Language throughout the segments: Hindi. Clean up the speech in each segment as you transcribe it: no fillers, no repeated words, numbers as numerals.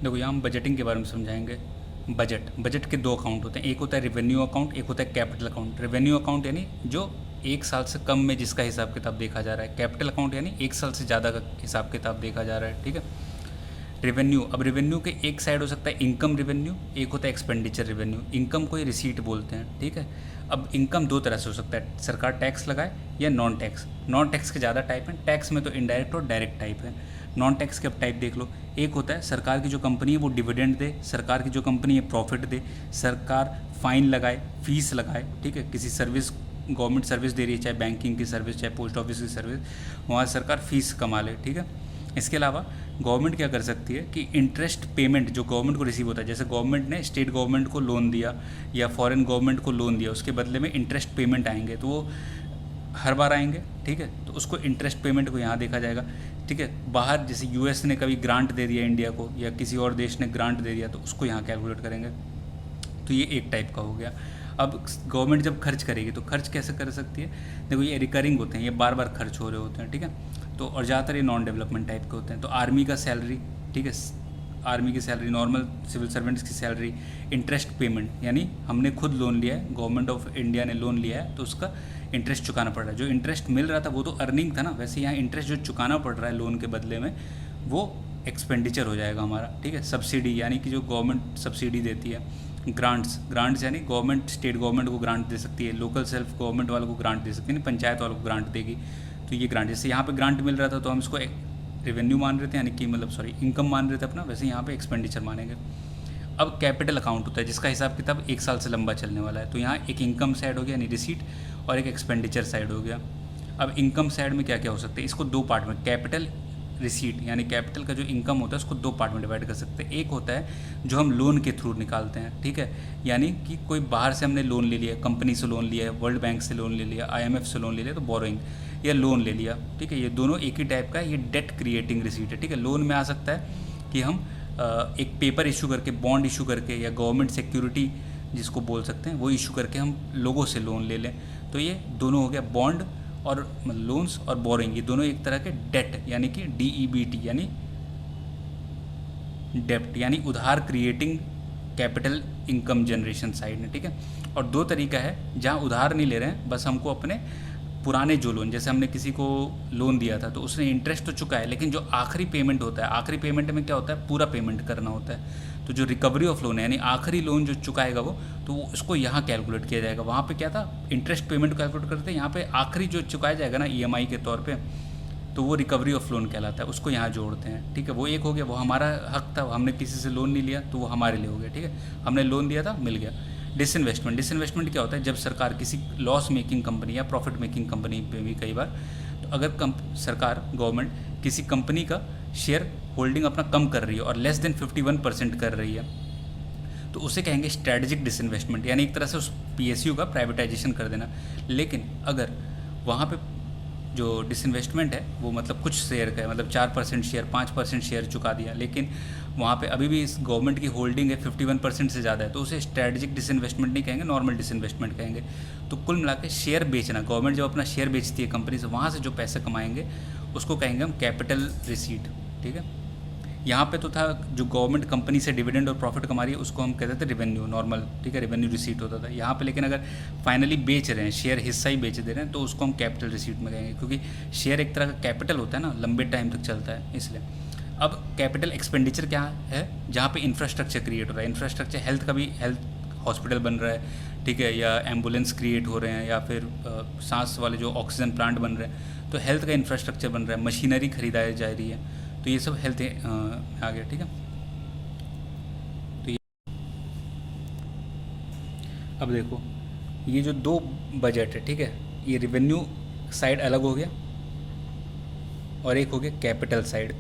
देखो यहाँ हम बजटिंग के बारे में समझाएंगे। बजट के दो अकाउंट होते हैं, एक होता है रेवेन्यू अकाउंट, एक होता है कैपिटल अकाउंट। रेवेन्यू अकाउंट यानी जो एक साल से कम में जिसका हिसाब किताब देखा जा रहा है। कैपिटल अकाउंट यानी एक साल से ज़्यादा का हिसाब किताब देखा जा रहा है, ठीक है। रेवेन्यू, अब रेवेन्यू के एक साइड हो सकता है इनकम रेवेन्यू, एक होता है एक्सपेंडिचर रेवेन्यू। इनकम को ही रिसीट बोलते हैं, ठीक है। अब इनकम दो तरह से हो सकता है, सरकार टैक्स लगाए या नॉन टैक्स। नॉन टैक्स के ज़्यादा टाइप हैं, टैक्स में तो इनडायरेक्ट और डायरेक्ट टाइप है। नॉन टैक्स के अब टाइप देख लो। एक होता है सरकार की जो कंपनी है वो डिविडेंड दे, सरकार की जो कंपनी है प्रॉफिट दे, सरकार फाइन लगाए, फीस लगाए, ठीक है। किसी सर्विस, गवर्नमेंट सर्विस दे रही है, चाहे बैंकिंग की सर्विस, चाहे पोस्ट ऑफिस की सर्विस, वहाँ सरकार फीस कमा ले, ठीक है। इसके अलावा गवर्नमेंट क्या कर सकती है कि इंटरेस्ट पेमेंट जो गवर्नमेंट को रिसीव होता है, जैसे गवर्नमेंट ने स्टेट गवर्नमेंट को लोन दिया या फॉरेन गवर्नमेंट को लोन दिया, उसके बदले में इंटरेस्ट पेमेंट आएंगे, तो वो हर बार आएंगे, ठीक है। तो उसको इंटरेस्ट पेमेंट को यहाँ देखा जाएगा, ठीक है। बाहर जैसे यूएस ने कभी ग्रांट दे दिया इंडिया को, या किसी और देश ने ग्रांट दे दिया, तो उसको यहाँ कैलकुलेट करेंगे। तो ये एक टाइप का हो गया। अब गवर्नमेंट जब खर्च करेगी तो खर्च कैसे कर सकती है? देखो ये रिकरिंग होते हैं, ये बार बार खर्च हो रहे होते हैं, ठीक है। तो और ज़्यादातर ये नॉन डेवलपमेंट टाइप के होते हैं। तो आर्मी का सैलरी, ठीक है, आर्मी की सैलरी, नॉर्मल सिविल सर्वेंट्स की सैलरी, इंटरेस्ट पेमेंट यानी हमने खुद लोन लिया है, गवर्नमेंट ऑफ इंडिया ने लोन लिया है, तो उसका इंटरेस्ट चुकाना पड़ रहा है। जो इंटरेस्ट मिल रहा था वो तो अर्निंग था ना, वैसे यहाँ इंटरेस्ट जो चुकाना पड़ रहा है लोन के बदले में, वो एक्सपेंडिचर हो जाएगा हमारा, ठीक है। सब्सिडी यानी कि जो गवर्नमेंट सब्सिडी देती है। ग्रांट्स यानी गवर्नमेंट स्टेट गवर्नमेंट को ग्रांट दे सकती है, लोकल सेल्फ गवर्नमेंट वालों को ग्रांट दे सकती है, पंचायत वालों को ग्रांट देगी। तो ये ग्रांट, जैसे यहाँ पे ग्रांट मिल रहा था तो हम इसको रेवेन्यू मान रहे थे, यानी कि मतलब सॉरी इनकम मान रहे थे अपना, वैसे यहाँ पे एक्सपेंडिचर मानेंगे। अब कैपिटल अकाउंट होता है जिसका हिसाब किताब एक साल से लंबा चलने वाला है। तो यहाँ एक इनकम साइड हो गया यानी रिसीट, और एक एक्सपेंडिचर साइड हो गया। अब इनकम साइड में क्या क्या हो सकता है, इसको दो पार्ट में, कैपिटल रिसीट यानी कैपिटल का जो इनकम होता है उसको दो पार्ट में डिवाइड कर सकते हैं। एक होता है जो हम लोन के थ्रू निकालते हैं, ठीक है, यानी कि कोई बाहर से हमने लोन ले लिया, कंपनी से लोन लिया है, वर्ल्ड बैंक से लोन ले लिया, आईएमएफ से लोन ले लिया, तो बोरोइंग या लोन ले लिया, ठीक है। ये दोनों एक ही टाइप का है, ये डेट क्रिएटिंग रिसीट है, ठीक है। लोन में आ सकता है कि हम एक पेपर इशू करके, बॉन्ड इशू करके, या गवर्नमेंट सिक्योरिटी जिसको बोल सकते हैं वो इशू करके हम लोगों से लोन ले लें। तो ये दोनों हो गया, बॉन्ड और लोन्स और बोरिंग, ये दोनों एक तरह के डेट यानी कि DEBT यानी डेप्ट यानी उधार creating capital income generation side में, ठीक है। और दो तरीका है जहाँ उधार नहीं ले रहे हैं, बस हमको अपने पुराने जो लोन, जैसे हमने किसी को लोन दिया था तो उसने इंटरेस्ट तो चुका है, लेकिन जो आखिरी पेमेंट होता है, आखिरी पेमेंट में क्या होता है, पूरा पेमेंट करना होता है। तो जो रिकवरी ऑफ लोन है यानी आखिरी लोन जो चुकाएगा वो, तो वो उसको यहाँ कैलकुलेट किया जाएगा। वहाँ पे क्या था, इंटरेस्ट पेमेंट कैलकुलेट करते हैं, यहाँ पे आखिरी जो चुकाया जाएगा ना EMI के तौर पे, तो वो रिकवरी ऑफ लोन कहलाता है, उसको यहाँ जोड़ते हैं, ठीक है। वो एक हो गया, वो हमारा हक था, हमने किसी से लोन नहीं लिया तो वो हमारे लिए हो गया, ठीक है, हमने लोन दिया था, मिल गया। डिसइन्वेस्टमेंट क्या होता है, जब सरकार किसी लॉस मेकिंग कंपनी या प्रॉफिट मेकिंग कंपनी पे भी कई बार, तो अगर सरकार गवर्नमेंट किसी कंपनी का शेयर होल्डिंग अपना कम कर रही है और लेस देन 51% कर रही है, तो उसे कहेंगे स्ट्रैटेजिक डिसइन्वेस्टमेंट, यानी एक तरह से उस PSU का प्राइवेटाइजेशन कर देना। लेकिन अगर वहाँ पे जो डिसइन्वेस्टमेंट है वो मतलब कुछ शेयर का है, मतलब 4% शेयर, 5% शेयर चुका दिया, लेकिन वहाँ पे अभी भी इस गवर्नमेंट की होल्डिंग है 51% से ज़्यादा है, तो उसे स्ट्रैटेजिक डिसइन्वेस्टमेंट नहीं कहेंगे, नॉर्मल डिसइन्वेस्टमेंट कहेंगे। तो कुल मिला के शेयर बेचना, गवर्नमेंट जब अपना शेयर बेचती है कंपनी से, वहाँ से जो पैसे कमाएंगे उसको कहेंगे हम कैपिटल रिसीट, ठीक है। यहाँ पे तो था जो गवर्नमेंट कंपनी से डिविडेंड और प्रॉफिट कमा रही है उसको हम कहते थे रेवेन्यू, नॉर्मल, ठीक है, रेवेन्यू रिसीट होता था। यहाँ पे लेकिन अगर फाइनली बेच रहे हैं, शेयर हिस्सा ही बेच दे रहे हैं, तो उसको हम कैपिटल रिसीट में कहेंगे, क्योंकि शेयर एक तरह का कैपिटल होता है ना, लंबे टाइम तक चलता है, इसलिए। अब कैपिटल एक्सपेंडिचर क्या है, जहाँ पे इंफ्रास्ट्रक्चर क्रिएट हो रहा है, इंफ्रास्ट्रक्चर हेल्थ का भी, हेल्थ हॉस्पिटल बन रहा है, ठीक है, या एम्बुलेंस क्रिएट हो रहे हैं, या फिर सांस वाले जो ऑक्सीजन प्लांट बन रहे हैं, तो हेल्थ का इंफ्रास्ट्रक्चर बन रहा है, मशीनरी खरीदाई जा रही है, तो ये सब हेल्थ आ गया, ठीक है। तो ये अब देखो ये जो दो बजट है, ठीक है, ये रेवेन्यू साइड अलग हो गया और एक हो गया कैपिटल साइड।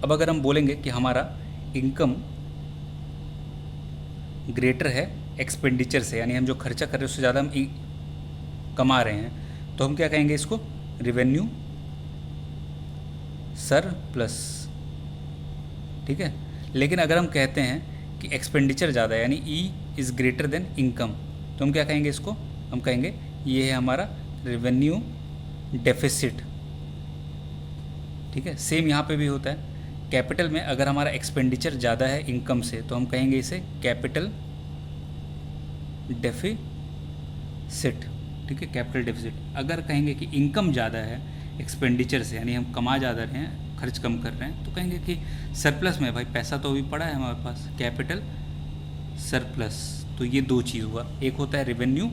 अब अगर हम बोलेंगे कि हमारा इनकम ग्रेटर है एक्सपेंडिचर से, यानी हम जो खर्चा कर रहे हैं उससे ज़्यादा हम कमा रहे हैं, तो हम क्या कहेंगे इसको, रेवेन्यू सर प्लस, ठीक है। लेकिन अगर हम कहते हैं कि एक्सपेंडिचर ज़्यादा है यानी E is greater than income, तो हम क्या कहेंगे इसको, हम कहेंगे ये है हमारा रेवेन्यू डेफिसिट, ठीक है। सेम यहाँ पे भी होता है कैपिटल में अगर हमारा एक्सपेंडिचर ज़्यादा है इनकम से तो हम कहेंगे इसे कैपिटल डेफिसिट, ठीक है, कैपिटल डेफिसिट। अगर कहेंगे कि इनकम ज़्यादा है एक्सपेंडिचर से, यानी हम कमा ज़्यादा रहे हैं, खर्च कम कर रहे हैं, तो कहेंगे कि सरप्लस में, भाई पैसा तो अभी पड़ा है हमारे पास, कैपिटल सरप्लस। तो ये दो चीज़ हुआ, एक होता है रेवेन्यू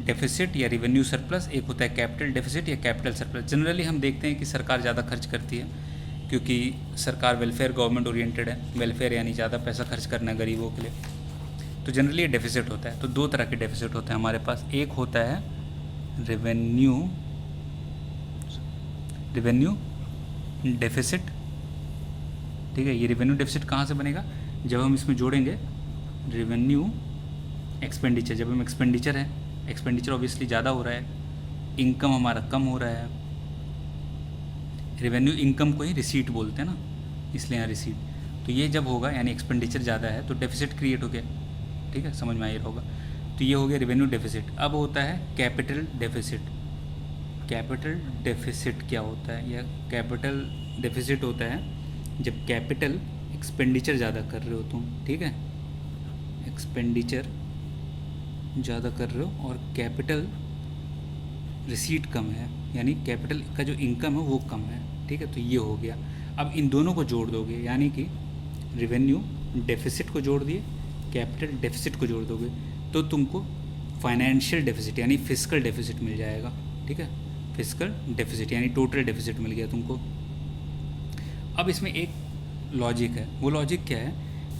डेफिसिट या रेवेन्यू सरप्लस, एक होता है कैपिटल डेफिसिट या कैपिटल सरप्लस। जनरली हम देखते हैं कि सरकार ज़्यादा खर्च करती है क्योंकि सरकार वेलफेयर गवर्नमेंट ओरिएंटेड है, वेलफेयर यानी ज़्यादा पैसा खर्च करना है गरीबों के लिए, तो जनरली ये डेफिसिट होता है। तो दो तरह के डेफिसिट होते हैं हमारे पास, एक होता है रेवेन्यू डेफिसिट, ठीक है। ये रेवेन्यू डेफिसिट कहाँ से बनेगा, जब हम इसमें जोड़ेंगे रेवेन्यू एक्सपेंडिचर। जब हम एक्सपेंडिचर है, एक्सपेंडिचर ऑब्वियसली ज़्यादा हो रहा है, इनकम हमारा कम हो रहा है। रेवेन्यू इनकम को ही रिसीट बोलते हैं ना, इसलिए यहाँ रिसीट। तो ये जब होगा यानी एक्सपेंडिचर ज़्यादा है तो डेफिसिट क्रिएट हो गया, ठीक है, समझ में आ ही रहा होगा। तो ये हो गया रेवेन्यू डेफिसिट। अब होता है कैपिटल डेफिसिट। कैपिटल डेफिसिट क्या होता है, या कैपिटल डेफिसिट होता है जब कैपिटल एक्सपेंडिचर ज़्यादा कर रहे हो तुम, ठीक है, एक्सपेंडिचर ज़्यादा कर रहे हो और कैपिटल रिसीट कम है, यानी कैपिटल का जो इनकम है वो कम है, ठीक है। तो ये हो गया। अब इन दोनों को जोड़ दोगे, यानी कि रेवेन्यू डेफिसिट को जोड़ दिए, कैपिटल डेफिसिट को जोड़ दोगे, तो तुमको फाइनेंशियल डेफिसिट यानी फिस्कल डेफिसिट मिल जाएगा, ठीक है। फिस्कल डेफिसिट यानी टोटल डेफिसिट मिल गया तुमको। अब इसमें एक लॉजिक है, वो लॉजिक क्या है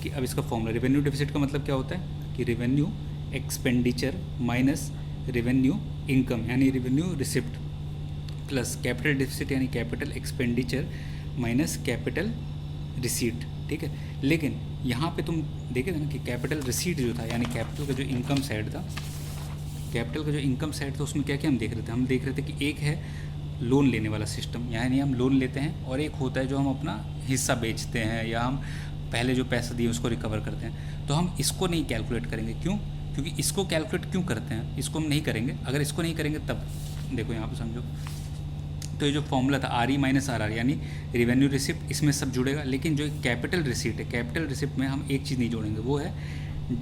कि अब इसका फॉर्मूला, रेवेन्यू डेफिसिट का मतलब क्या होता है कि revenue expenditure minus revenue income यानी revenue receipt plus capital deficit यानी capital expenditure minus capital receipt, ठीक है। लेकिन यहाँ पे तुम देखे थे ना कि कैपिटल रिसीट जो था, यानी कैपिटल का जो इनकम साइड था, कैपिटल का जो इनकम साइड था उसमें क्या क्या हम देख रहे थे, हम देख रहे थे कि एक है लोन लेने वाला सिस्टम, यानी हम लोन लेते हैं, और एक होता है जो हम अपना हिस्सा बेचते हैं या हम पहले जो पैसा दिए उसको रिकवर करते हैं। तो हम इसको नहीं कैलकुलेट करेंगे, क्यों, क्योंकि इसको कैलकुलेट क्यों करते हैं, इसको हम नहीं करेंगे। अगर इसको नहीं करेंगे तब देखो यहाँ पे समझो, तो ये जो फॉर्मूला था R E minus R R यानी रेवेन्यू रिसिप्ट, इसमें सब जुड़ेगा। लेकिन जो कैपिटल रिसिप्ट है, कैपिटल रिसिप्ट में हम एक चीज़ नहीं जोड़ेंगे, वो है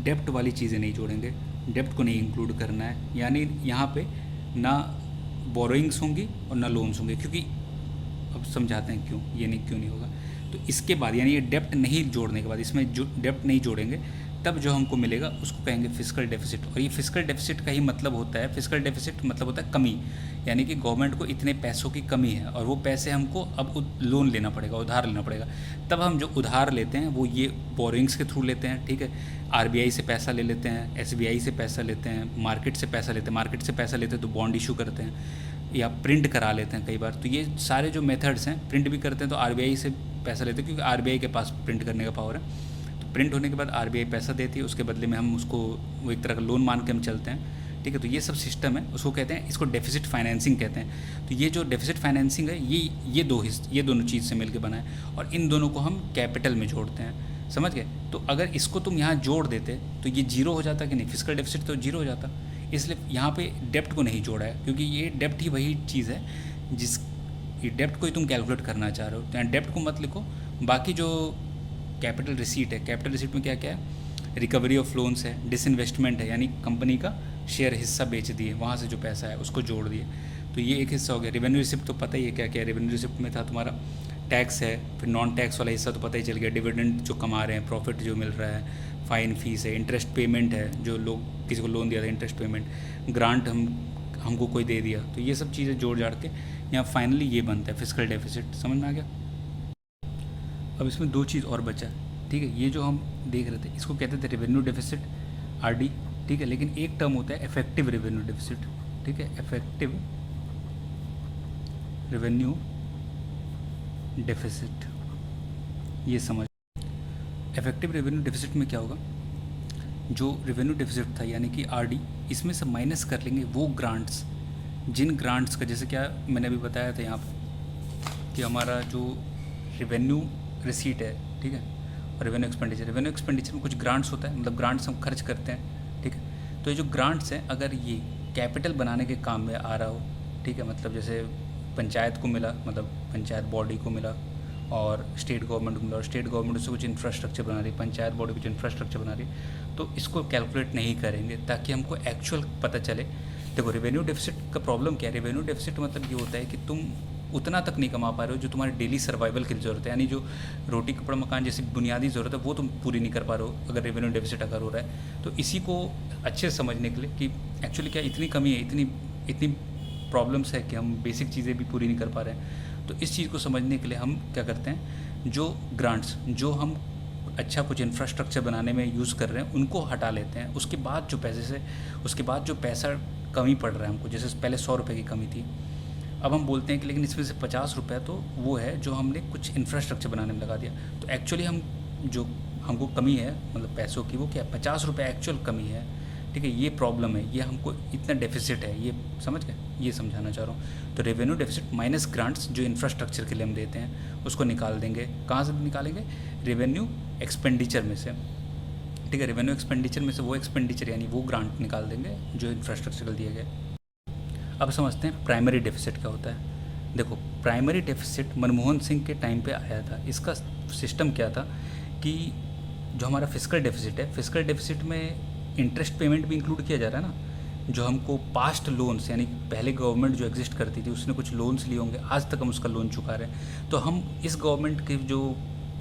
डेप्ट वाली चीज़ें नहीं जोड़ेंगे, डेप्ट को नहीं इंक्लूड करना है। यानी यहाँ पे ना बोरोइंग्स होंगी और ना लोन्स होंगे, क्योंकि अब समझाते हैं क्यों, ये नहीं क्यों नहीं होगा। तो इसके बाद यानी ये डेप्ट नहीं जोड़ने के बाद, इसमें जो डेप्ट नहीं जोड़ेंगे तब जो हमको मिलेगा उसको कहेंगे फिस्कल डेफिसिट। और ये फिस्कल डेफिसिट का ही मतलब होता है, फिस्कल डेफिसिट मतलब होता है कमी, यानी कि गवर्नमेंट को इतने पैसों की कमी है और वो पैसे हमको अब लोन लेना पड़ेगा, उधार लेना पड़ेगा। तब हम जो उधार लेते हैं वो ये बोरिंग्स के थ्रू लेते हैं, ठीक है। आरबीआई से पैसा ले लेते हैं, एसबीआई से पैसा लेते हैं, मार्केट से पैसा लेते हैं, मार्केट से पैसा लेते हैं तो बॉन्ड इशू करते हैं या प्रिंट करा लेते हैं कई बार। तो ये सारे जो मेथड्स हैं, प्रिंट भी करते हैं तो आरबीआई से पैसा लेते हैं क्योंकि आरबीआई के पास प्रिंट करने का पावर है। तो प्रिंट होने के बाद आरबीआई पैसा देती है, उसके बदले में हम उसको वो एक तरह का लोन मान के हम चलते हैं, ठीक है। तो ये सब सिस्टम है, उसको कहते हैं, इसको डेफिसिट फाइनेंसिंग कहते हैं। तो ये जो डेफिसिट फाइनेंसिंग है ये दोनों चीज़ से मिलकर बना है और इन दोनों को हम कैपिटल में जोड़ते हैं, समझ गए। तो अगर इसको तुम यहाँ जोड़ देते तो ये जीरो हो जाता कि नहीं, फिस्कल डेफिसिट तो जीरो हो जाता। इसलिए यहाँ पे डेप्ट को नहीं जोड़ा है क्योंकि ये डेप्ट ही वही चीज़ है जिस ये डेप्ट को ही तुम कैलकुलेट करना चाह रहे हो। तो यहाँ डेप्ट को मत लिखो, बाकी जो कैपिटल रिसीट है, कैपिटल रिसीट में क्या क्या है, रिकवरी ऑफ लोन्स है, डिसइन्वेस्टमेंट है यानी कंपनी का शेयर हिस्सा बेच दिए, वहाँ से जो पैसा है उसको जोड़ दिए, तो ये एक हिस्सा हो गया। रेवेन्यू रिसिप्ट तो पता ही है क्या क्या है, रेवेन्यू रिसिप्ट में था तुम्हारा टैक्स है, फिर नॉन टैक्स वाला हिस्सा तो पता ही चल गया, डिविडेंड जो कमा रहे हैं, प्रॉफिट जो मिल रहा है, फ़ाइन फीस है, इंटरेस्ट पेमेंट है, जो लोग किसी को लोन दिया था इंटरेस्ट पेमेंट, ग्रांट हमको कोई दे दिया, तो ये सब चीज़ें जोड़ जाड़ के यहाँ फाइनली ये बनता है फिस्कल डेफिसिट। समझ में आ गया। अब इसमें दो चीज़ और बचा है, ठीक है। ये जो हम देख रहे थे इसको कहते थे रेवेन्यू डेफिसिट आरडी, ठीक है। लेकिन एक टर्म होता है इफेक्टिव रेवेन्यू डेफिसिट, ठीक है, इफेक्टिव रेवेन्यू डेफिसिट। ये समझ, इफेक्टिव रेवेन्यू डेफिसिट में क्या होगा, जो रेवेन्यू डेफिसिट था यानी कि आरडी, इसमें से माइनस कर लेंगे वो ग्रांट्स, जिन ग्रांट्स का जैसे क्या मैंने अभी बताया था यहाँ पर कि हमारा जो रेवेन्यू रिसीट है, ठीक है, और रेवेन्यू एक्सपेंडिचर में कुछ ग्रांट्स होता है, मतलब ग्रांट्स हम खर्च करते हैं, ठीक है। तो ये जो ग्रांट्स हैं अगर ये कैपिटल बनाने के काम में आ रहा हो, ठीक है, मतलब जैसे पंचायत को मिला, मतलब पंचायत बॉडी को मिला, और स्टेट गवर्नमेंट को मिला और स्टेट गवर्नमेंट उससे कुछ इंफ्रास्ट्रक्चर बना रही है, पंचायत बॉडी कुछ इंफ्रास्ट्रक्चर बना रही है, तो इसको कैलकुलेट नहीं करेंगे ताकि हमको एक्चुअल पता चले। देखो रेवेन्यू डेफिसिट का प्रॉब्लम क्या है, रेवेन्यू डेफिसिट मतलब ये होता है कि तुम उतना तक नहीं कमा पा रहे हो जो तुम्हारी डेली सर्वाइवल की ज़रूरत है, यानी जो रोटी कपड़ा मकान जैसी बुनियादी ज़रूरत है वो तुम पूरी नहीं कर पा रहे हो अगर रेवेन्यू डेफिसिट अगर हो रहा है। तो इसी को अच्छे से समझने के लिए कि एक्चुअली क्या इतनी कमी है, इतनी इतनी प्रॉब्लम्स है कि हम बेसिक चीज़ें भी पूरी नहीं कर पा रहे हैं, तो इस चीज़ को समझने के लिए हम क्या करते हैं, जो ग्रांट्स जो हम अच्छा कुछ इंफ्रास्ट्रक्चर बनाने में यूज़ कर रहे हैं उनको हटा लेते हैं। उसके बाद जो पैसा कमी पड़ रहा है हमको, जैसे पहले 100 रुपये की कमी थी, अब हम बोलते हैं कि लेकिन इसमें से 50 रुपये तो वो है जो हमने कुछ इंफ्रास्ट्रक्चर बनाने में लगा दिया। तो एक्चुअली हम जो हमको कमी है मतलब पैसों की, वो क्या है, 50 रुपये एक्चुअल कमी है। ठीक है, ये प्रॉब्लम है, ये हमको इतना डेफिसिट है, ये समझ गए, ये समझाना चाह रहा हूँ। तो रेवेन्यू डेफिसिट माइनस ग्रांट्स जो इंफ्रास्ट्रक्चर के लिए हम देते हैं उसको निकाल देंगे। कहाँ से निकालेंगे, रेवेन्यू एक्सपेंडिचर में से। ठीक है, रेवेन्यू एक्सपेंडिचर में से वो एक्सपेंडिचर यानी वो ग्रांट निकाल देंगे जो इंफ्रास्ट्रक्चर के लिए दिए गए। अब समझते हैं प्राइमरी डेफिसिट क्या होता है। देखो प्राइमरी डेफिसिट मनमोहन सिंह के टाइम पे आया था। इसका सिस्टम क्या था कि जो हमारा फिस्कल डेफिसिट है, फिस्कल डेफिसिट में इंटरेस्ट पेमेंट भी इंक्लूड किया जा रहा है ना, जो हमको पास्ट लोन्स यानी पहले गवर्नमेंट जो एग्जिस्ट करती थी उसने कुछ लोन्स लिए होंगे, आज तक हम उसका लोन चुका रहे हैं। तो हम इस गवर्नमेंट की जो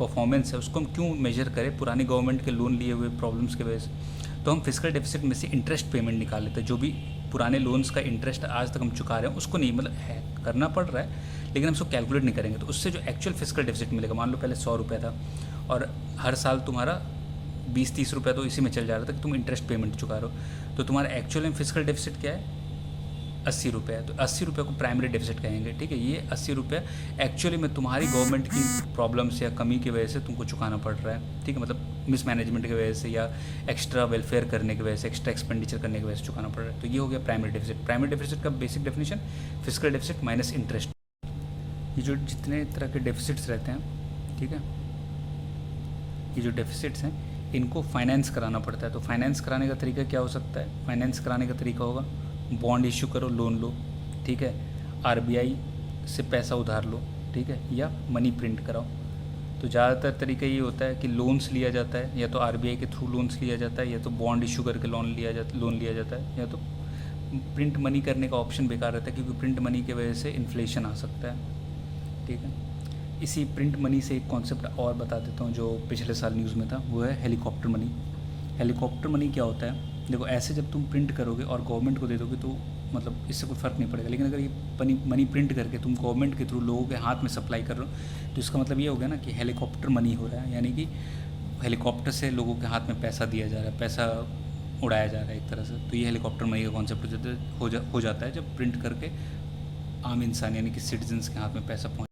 परफॉर्मेंस है उसको हम क्यों मेजर करें पुरानी गवर्नमेंट के लोन लिए हुए प्रॉब्लम्स की वजह से। तो हम फिस्कल डेफिसिट में से इंटरेस्ट पेमेंट निकाल लेते हैं, जो भी पुराने लोन्स का इंटरेस्ट आज तक हम चुका रहे हैं उसको नहीं, मतलब है करना पड़ रहा है लेकिन हम उसको कैलकुलेट नहीं करेंगे। तो उससे जो एक्चुअल फिस्कल डेफिसिट मिलेगा, मान लो पहले 100 रुपये था और हर साल तुम्हारा 20-30 रुपये तो इसी में चल जा रहा था कि तुम इंटरेस्ट पेमेंट चुका रहे हो, तो तुम्हारा एक्चुअल में फिस्कल डेफिसिट क्या है, 80 रुपये है। तो 80 रुपये को प्राइमरी डेफिसिट कहेंगे। ठीक है, ये 80 रुपये एक्चुअली में तुम्हारी गवर्नमेंट की प्रॉब्लम्स या कमी की वजह से तुमको चुकाना पड़ रहा है। ठीक है, मतलब मिसमैनेजमेंट की वजह से या एक्स्ट्रा वेलफेयर करने की वजह से, एक्स्ट्रा एक्सपेंडिचर करने की वजह से चुकाना पड़ रहा है। तो ये हो गया प्राइमरी डेफिसिट। प्राइमरी डेफिसिट का basic definition fiscal deficit minus interest. ये जो जितने तरह के डेफिसिट्स रहते हैं, ठीक है, ये जो डेफिसिट्स हैं इनको फाइनेंस कराना पड़ता है। तो फाइनेंस कराने का तरीका क्या हो सकता है, फाइनेंस कराने का तरीका होगा बॉन्ड इशू करो, लोन लो, ठीक है, आरबीआई से पैसा उधार लो, ठीक है, या मनी प्रिंट कराओ। तो ज़्यादातर तरीका ये होता है कि लोन्स लिया जाता है, या तो आरबीआई के थ्रू लोन्स लिया जाता है, या तो बॉन्ड इशू करके लोन लिया जाता है, या तो प्रिंट मनी करने का ऑप्शन बेकार रहता है क्योंकि प्रिंट मनी की वजह से इन्फ्लेशन आ सकता है। ठीक है, इसी प्रिंट मनी से एक कॉन्सेप्ट और बता देता हूँ जो पिछले साल न्यूज़ में था, वो है हेलीकॉप्टर मनी। हेलीकॉप्टर मनी क्या होता है, देखो ऐसे जब तुम प्रिंट करोगे और गवर्नमेंट को दे दोगे तो मतलब इससे कोई फ़र्क नहीं पड़ेगा, लेकिन अगर ये मनी प्रिंट करके तुम गवर्नमेंट के थ्रू लोगों के हाथ में सप्लाई कर रहे हो तो इसका मतलब ये हो गया ना कि हेलीकॉप्टर मनी हो रहा है, यानी कि हेलीकॉप्टर से लोगों के हाथ में पैसा दिया जा रहा है, पैसा उड़ाया जा रहा है एक तरह से। तो ये हेलीकॉप्टर मनी का कॉन्सेप्ट हो जाता है जब प्रिंट करके आम इंसान यानी कि सिटीजन्स के हाथ में पैसा पहुँच